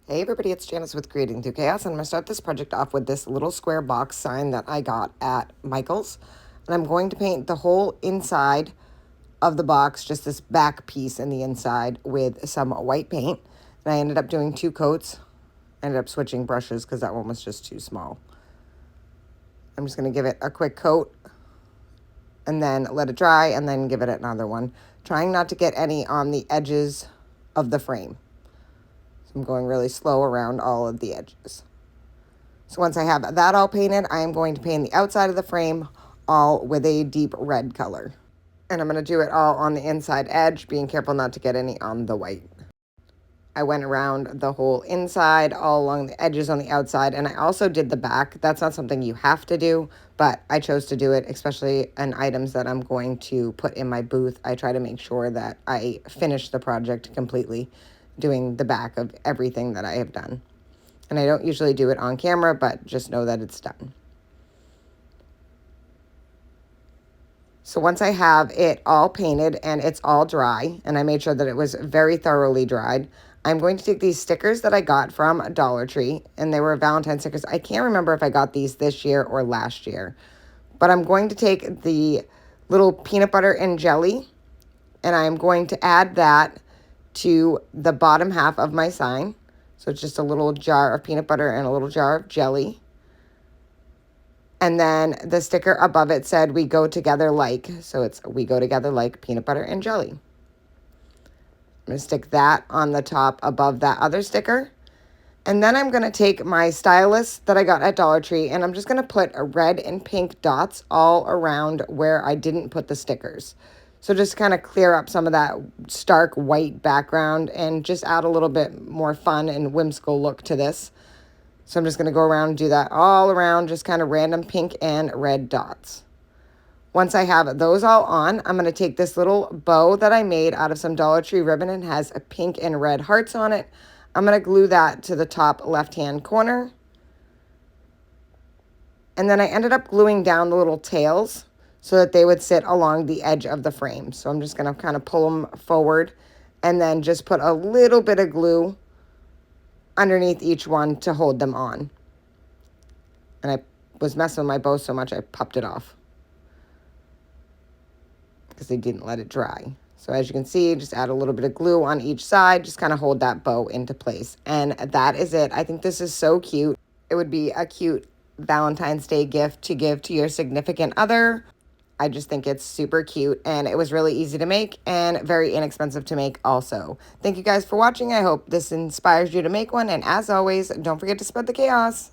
Hey everybody, it's Janice with Creating Through Chaos, and I'm going to start this project off with this little square box sign that I got at Michael's. And I'm going to paint the whole inside of the box, just this back piece in the inside, with some white paint. And I ended up doing 2 coats. I ended up switching brushes because that one was just too small. I'm just going to give it a quick coat and then let it dry and then give it another one, trying not to get any on the edges of the frame. I'm going really slow around all of the edges. So once I have that all painted, I am going to paint the outside of the frame all with a deep red color. And I'm going to do it all on the inside edge, being careful not to get any on the white. I went around the whole inside, all along the edges on the outside, and I also did the back. That's not something you have to do, but I chose to do it, especially in items that I'm going to put in my booth. I try to make sure that I finish the project completely, doing the back of everything that I have done. And I don't usually do it on camera, but just know that it's done. So once I have it all painted and it's all dry, and I made sure that it was very thoroughly dried, I'm going to take these stickers that I got from Dollar Tree, and they were Valentine stickers. I can't remember if I got these this year or last year, but I'm going to take the little peanut butter and jelly, and I'm going to add that to the bottom half of my sign. So it's just a little jar of peanut butter and a little jar of jelly. And then the sticker above it said, "We go together like." So it's "We go together like peanut butter and jelly." I'm going to stick that on the top above that other sticker. And then I'm going to take my stylus that I got at Dollar Tree, and I'm just going to put a red and pink dots all around where I didn't put the stickers. So just kind of clear up some of that stark white background and just add a little bit more fun and whimsical look to this. So I'm just going to go around and do that all around, just kind of random pink and red dots. Once I have those all on, I'm going to take this little bow that I made out of some Dollar Tree ribbon and has a pink and red hearts on it. I'm going to glue that to the top left-hand corner. And then I ended up gluing down the little tails so that they would sit along the edge of the frame. So I'm just going to kind of pull them forward and then just put a little bit of glue underneath each one to hold them on. And I was messing with my bow so much I popped it off because they didn't let it dry. So as you can see, just add a little bit of glue on each side, just kind of hold that bow into place. And that is it. I think this is so cute. It would be a cute Valentine's Day gift to give to your significant other. I just think it's super cute, and it was really easy to make and very inexpensive to make also. Thank you guys for watching. I hope this inspires you to make one, and as always, don't forget to spread the chaos.